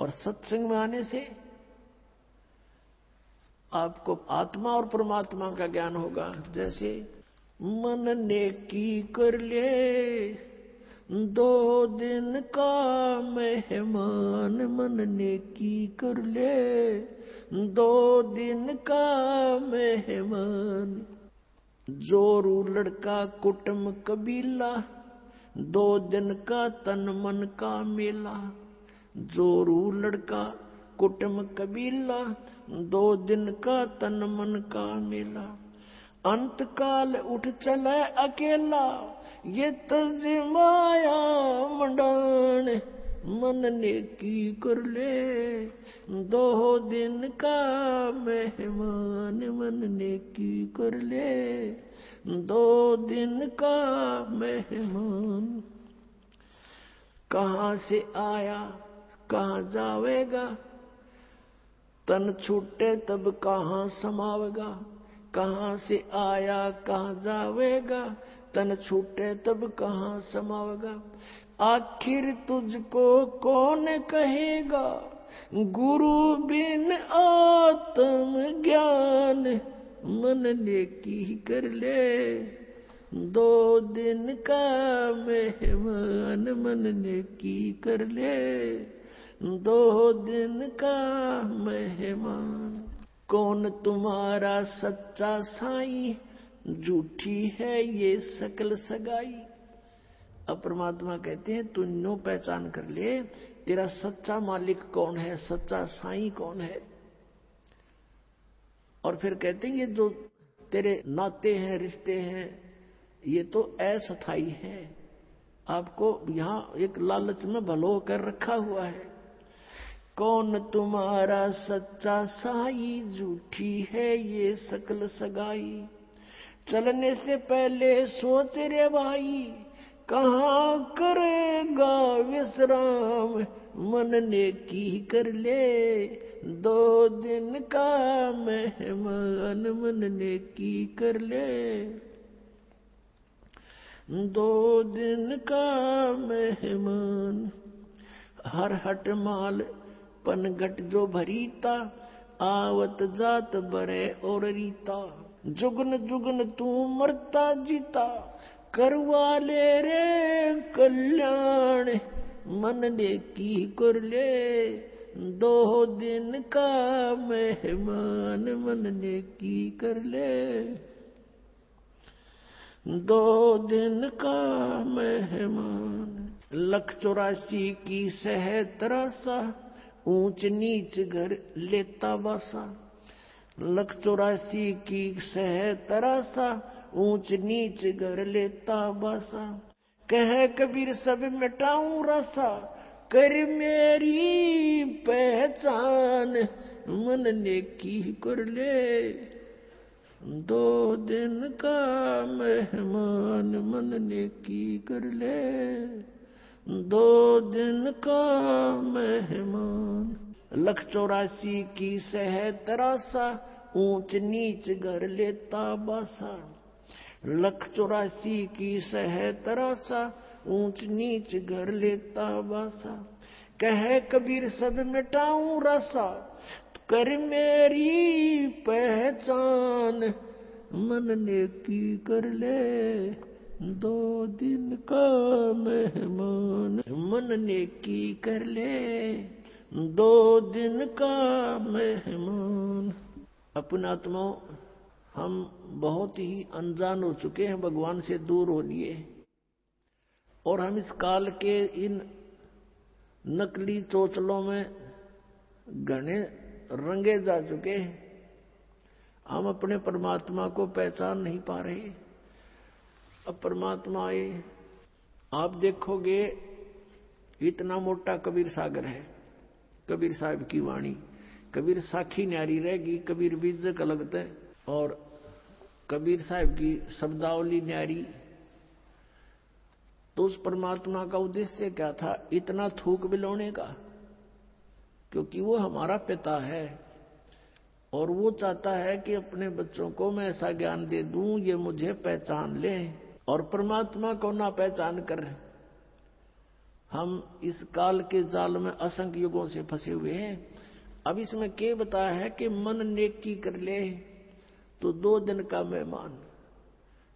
और सत्संग में आने से आपको आत्मा और परमात्मा का ज्ञान होगा। जैसे मन नेकी कर ले 2 दिन का मेहमान, मन नेकी कर ले 2 दिन का मेहमान। जोरू लड़का कुटुम कबीला 2 दिन का तन मन का मेला। जोरू लड़का कुटुम कबीला 2 दिन का तन मन का मेला। अंत काल उठ चले अकेला ये तजमाया मंडान, मन नेकी कर ले 2 दिन का मेहमान, मन नेकी कर ले 2 दिन का मेहमान। कहाँ से आया कहाँ जावेगा, तन छूटे तब कहाँ समावेगा। कहाँ से आया कहाँ जावेगा, तन छूटे तब कहाँ समावेगा। आखिर तुझको कौन कहेगा, गुरु बिन आत्म ज्ञान, मन नेकी कर ले 2 दिन का मेहमान, मन नेकी कर ले 2 दिन का मेहमान। कौन तुम्हारा सच्चा साईं, झूठी है ये सकल सगाई। अब परमात्मा कहते हैं तू नो पहचान कर ले तेरा सच्चा मालिक कौन है, सच्चा साईं कौन है। और फिर कहते हैं ये जो तेरे नाते हैं रिश्ते हैं ये तो अस्थाई है, आपको यहां एक लालच में भलो कर रखा हुआ है। कौन तुम्हारा सच्चा साई, झूठी है ये सकल सगाई। चलने से पहले सोच रे भाई, कहाँ करेगा विश्राम, मन नेकी कर ले 2 दिन का मेहमान, मन नेकी कर ले 2 दिन का मेहमान। हर हट माल पनघट जो भरीता, आवत जात बरे और रीता। जुगन जुगन तू मरता जीता, करवा ले रे कल्याण, मन नेकी कर ले 2 दिन का मेहमान, मन नेकी कर ले 2 दिन का मेहमान। 184 की सह तरासा, ऊंच नीच घर लेता बासा। 184 की सह तरासा, ऊंच नीच घर लेता बासा। कह कबीर सब मिटाऊं रसा, कर मेरी पहचान, मन नेकी कर ले 2 दिन का मेहमान, मन नेकी कर ले 2 दिन का मेहमान। 184 की सह तरासा, ऊंच नीच घर लेता बासा। 184 की सह तरासा, ऊंच नीच घर लेता बासा। कह कबीर सब मिटाऊं रसा, कर मेरी पहचान, मन नेकी कर ले 2 दिन का मेहमान, मन नेकी कर ले 2 दिन का मेहमान। अपना आत्मा हम बहुत ही अनजान हो चुके हैं, भगवान से दूर हो लिए, और हम इस काल के इन नकली चोचलों में घने रंगे जा चुके हैं। हम अपने परमात्मा को पहचान नहीं पा रहे। अब परमात्मा आए, आप देखोगे इतना मोटा कबीर सागर है, कबीर साहब की वाणी। कबीर साखी न्यारी रहेगी, कबीर बीजक अलग है, और कबीर साहब की शब्दावली न्यारी। तो उस परमात्मा का उद्देश्य क्या था इतना थूक बिलोने का? क्योंकि वो हमारा पिता है और वो चाहता है कि अपने बच्चों को मैं ऐसा ज्ञान दे दूं ये मुझे पहचान ले। और परमात्मा को ना पहचान कर हम इस काल के जाल में असंख्य युगों से फंसे हुए हैं। अब इसमें क्या बताया है कि मन नेकी कर ले तो 2 दिन का मेहमान।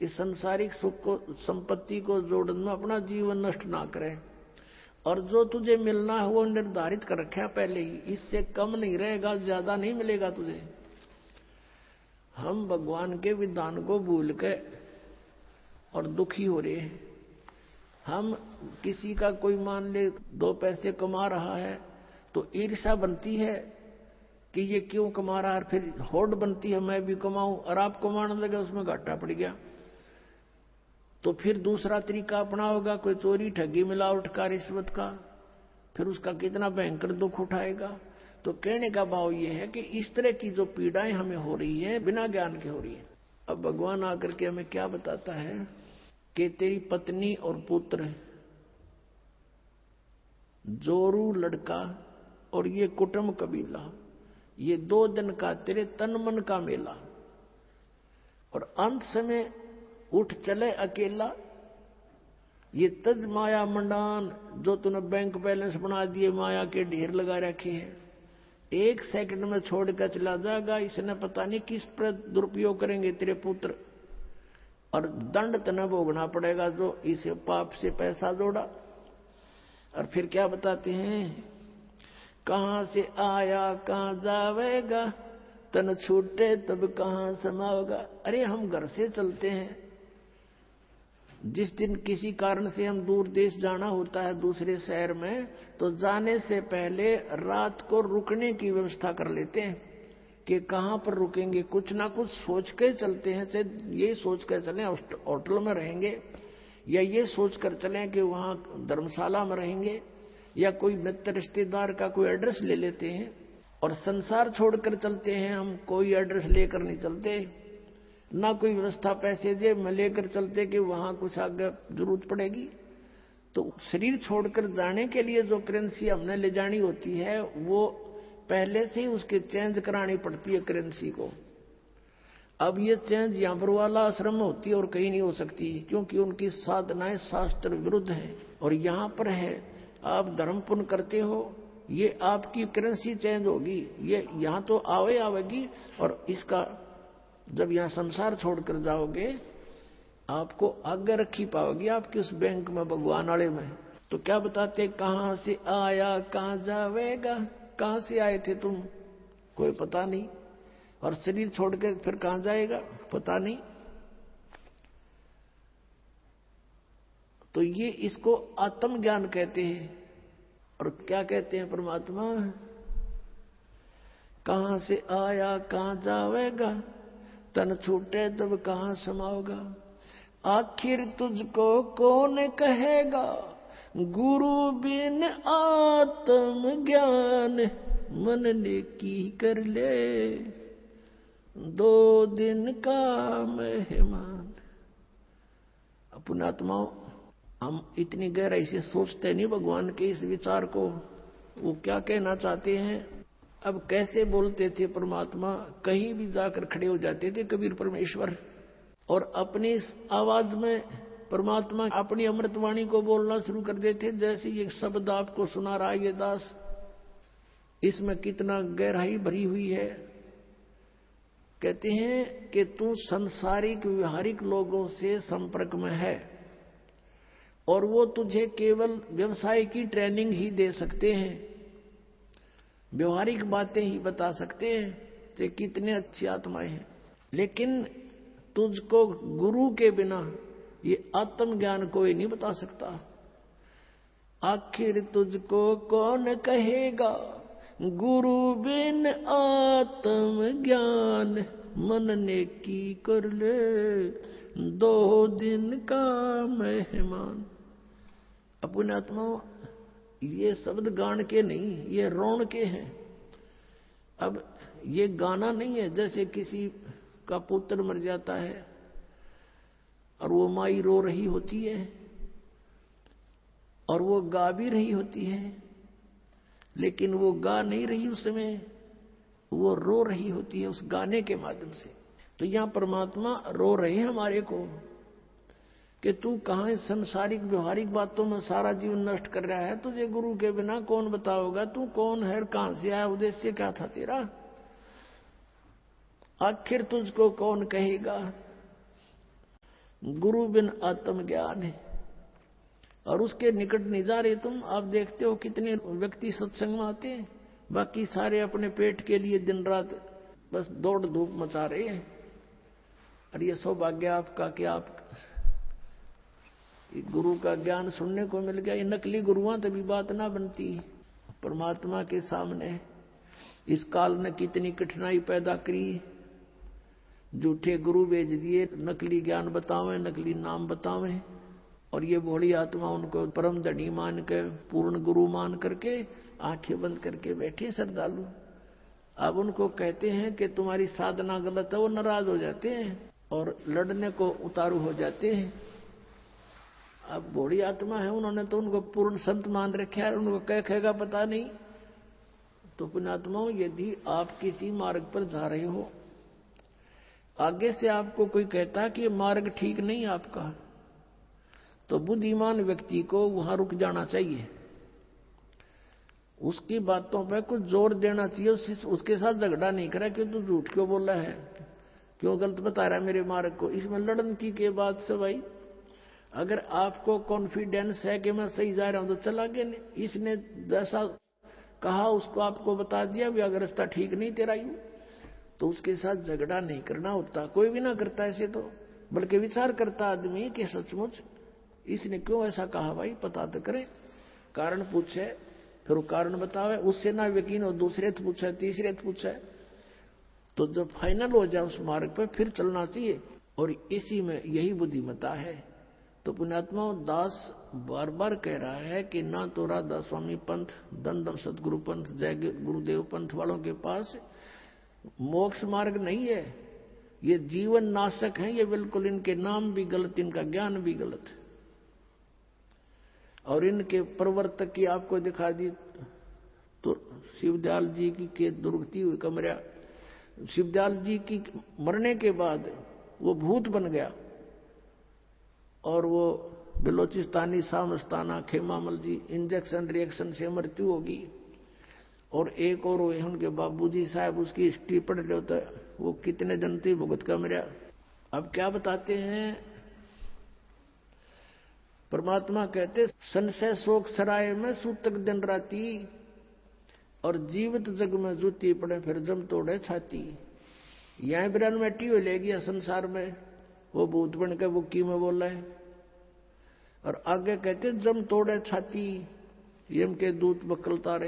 इस संसारिक सुख को, संपत्ति को जोड़ने में अपना जीवन नष्ट ना करें। और जो तुझे मिलना है वो निर्धारित कर रखा पहले ही, इससे कम नहीं रहेगा, ज्यादा नहीं मिलेगा तुझे। हम भगवान के विधान को भूल के और दुखी हो रहे हैं। हम किसी का कोई मान ले 2 पैसे कमा रहा है तो ईर्ष्या बनती है कि ये क्यों कमा रहा है, फिर होड़ बनती है मैं भी कमाऊं, और आप कमाने लगे उसमें घाटा पड़ गया तो फिर दूसरा तरीका अपनाओगा, कोई चोरी ठगी मिलावट का, रिश्वत का, फिर उसका कितना भयंकर दुख उठाएगा। तो कहने का भाव ये है कि इस तरह की जो पीड़ाएं हमें हो रही है बिना ज्ञान के हो रही है। अब भगवान आकर के हमें क्या बताता है कि तेरी पत्नी और पुत्र, जोरू लड़का और ये कुटुंब कबीला, ये 2 दिन का तेरे तन मन का मेला, और अंत समय उठ चले अकेला। ये तज माया मंडान, जो तूने बैंक बैलेंस बना दिए, माया के ढेर लगा रखे हैं, 1 सेकंड में छोड़कर चला जाएगा। इसने पता नहीं किस पर दुरुपयोग करेंगे तेरे पुत्र, और दंड तना भोगना पड़ेगा जो इसे पाप से पैसा जोड़ा। और फिर क्या बताते हैं, कहां से आया कहां जावेगा, तन छूटे तब कहां समाओगा। अरे हम घर से चलते हैं, जिस दिन किसी कारण से हम दूर देश जाना होता है दूसरे शहर में, तो जाने से पहले रात को रुकने की व्यवस्था कर लेते हैं कि कहां पर रुकेंगे, कुछ ना कुछ सोच के चलते हैं। चाहे ये सोच कर चलें होटल में रहेंगे, या ये सोच कर चलें कि वहां धर्मशाला में रहेंगे, या कोई मित्र रिश्तेदार का कोई एड्रेस ले लेते हैं। और संसार छोड़कर चलते हैं हम, कोई एड्रेस लेकर नहीं चलते, ना कोई व्यवस्था पैसे जेब में लेकर चलते कि वहां कुछ आगे जरूरत पड़ेगी। तो शरीर छोड़कर जाने के लिए जो करेंसी हमने ले जानी होती है वो पहले से ही उसके चेंज करानी पड़ती है करेंसी को। अब ये चेंज यहाँ पर वाला आश्रम में होती है और कहीं नहीं हो सकती, क्योंकि उनकी साधनाएं शास्त्र विरुद्ध है। और यहाँ पर है, आप धर्म पुण्य करते हो, ये आपकी करेंसी चेंज होगी, ये यहाँ तो आवेगी, और इसका जब यहाँ संसार छोड़कर जाओगे आपको आगे रखी पाओगी आपकी उस बैंक में, भगवान वाले में। तो क्या बताते, कहां से आया कहां जावेगा, कहां से आए थे तुम कोई पता नहीं, और शरीर छोड़कर फिर कहां जाएगा पता नहीं। तो ये इसको आत्मज्ञान कहते हैं। और क्या कहते हैं परमात्मा, कहां से आया कहां जावेगा, तन छूटे तब कहां समाओगा। आखिर तुझको कौन कहेगा, गुरु बिन आत्म ज्ञान, मन ने की कर ले 2 दिन का मेहमान। अपने आत्माओं, हम इतनी गहराई से सोचते नहीं भगवान के इस विचार को, वो क्या कहना चाहते हैं। अब कैसे बोलते थे परमात्मा, कहीं भी जाकर खड़े हो जाते थे कबीर परमेश्वर, और अपनी आवाज में परमात्मा अपनी अमृतवाणी को बोलना शुरू कर देते। जैसे ये शब्द आपको सुना रहा है ये दास, इसमें कितना गहराई भरी हुई है। कहते हैं कि तू संसारिक व्यवहारिक लोगों से संपर्क में है, और वो तुझे केवल व्यवसाय की ट्रेनिंग ही दे सकते हैं, व्यवहारिक बातें ही बता सकते हैं कि कितने अच्छी आत्माएं हैं। लेकिन तुझको गुरु के बिना ये आत्मज्ञान कोई नहीं बता सकता। आखिर तुझको कौन कहेगा, गुरु बिन आत्म ज्ञान, मन ने की कर ले 2 दिन का मेहमान। अपने आत्माओं, ये शब्द गान के नहीं, ये रोण के हैं। अब ये गाना नहीं है, जैसे किसी का पुत्र मर जाता है और वो माई रो रही होती है और वो गा भी रही होती है, लेकिन वो गा नहीं रही उस समय, वो रो रही होती है उस गाने के माध्यम से। तो यहां परमात्मा रो रहे हैं हमारे को कि तू कहाँ संसारिक व्यवहारिक बातों में सारा जीवन नष्ट कर रहा है। तुझे गुरु के बिना कौन बताओगा, तू कौन है, कहां से आया, उद्देश्य क्या था तेरा, आखिर तुझको कौन कहेगा। गुरु बिन आत्मज्ञान है। और उसके निकट नहीं जा रहे तुम। आप देखते हो कितने व्यक्ति सत्संग में आते हैं, बाकी सारे अपने पेट के लिए दिन रात बस दौड़ धूप मचा रहे हैं। और ये सौभाग्य आपका कि आप गुरु का ज्ञान सुनने को मिल गया। ये नकली गुरुआं तभी बात ना बनती परमात्मा के सामने। इस काल ने कितनी कठिनाई पैदा करी। झूठे गुरु भेज दिए, नकली ज्ञान बतावें, नकली नाम बतावें, और ये भोली आत्मा उनको परम धनी मान के, पूर्ण गुरु मान करके आंखें बंद करके बैठे श्रद्धालु। अब उनको कहते हैं कि तुम्हारी साधना गलत है, वो नाराज हो जाते हैं और लड़ने को उतारू हो जाते हैं। अब भोली आत्मा है, उन्होंने तो उनको पूर्ण संत मान रखे है, उनको क्या कहेगा पता नहीं। तो पुण्यात्माओं, यदि आप किसी मार्ग पर जा रहे हो, आगे से आपको कोई कहता कि ये मार्ग ठीक नहीं आपका, तो बुद्धिमान व्यक्ति को वहां रुक जाना चाहिए। उसकी बातों पर कुछ जोर देना चाहिए, उसके साथ झगड़ा नहीं करा कि तू झूठ क्यों बोला है, क्यों गलत बता रहा है मेरे मार्ग को। इसमें लड़न की बात से भाई, अगर आपको कॉन्फिडेंस है कि मैं सही जा रहा हूं तो चला गया। इसने जैसा कहा उसको आपको बता दिया भी अगर रास्ता ठीक नहीं तेरा यूं, तो उसके साथ झगड़ा नहीं करना होता। कोई भी ना करता ऐसे तो, बल्कि विचार करता आदमी कि सचमुच इसने क्यों ऐसा कहा, भाई पता तो करे, कारण पूछे, फिर वो कारण बतावे। उससे ना यकीन हो दूसरे से पूछे, तीसरे से पूछे, तो जब फाइनल हो जाए उस मार्ग पर फिर चलना चाहिए। और इसी में यही बुद्धिमता है। तो पुण्यात्मा दास बार बार कह रहा है कि ना तो राधा स्वामी पंथ, दन दन सतगुरु पंथ, जय गुरुदेव पंथ वालों के पास मोक्ष मार्ग नहीं है। ये जीवन नाशक है, ये बिल्कुल। इनके नाम भी गलत, इनका ज्ञान भी गलत। और इनके प्रवर्तक की आपको दिखा दी तो शिवदयाल जी की के दुर्गति हुई कमरा। शिवदयाल जी की मरने के बाद वो भूत बन गया और वो बिलोचिस्तानी सामस्ताना खेमामल जी इंजेक्शन रिएक्शन से मृत्यु होगी। और एक और हुए उनके बाबूजी साहब, उसकी हिस्ट्री पढ़ लो तो वो कितने जनती भुगत का मेरा। अब क्या बताते हैं परमात्मा, कहते संशय शोक सराय में सूतक दिन राती, और जीवित जग में जूती पड़े फिर जम तोड़े छाती। यहां बिरन बैठी हो ले गया संसार में, वो भूत बन के बुक्की में बोला है। और आगे कहते जम तोड़े छाती, यम के दूत बकलता रहे।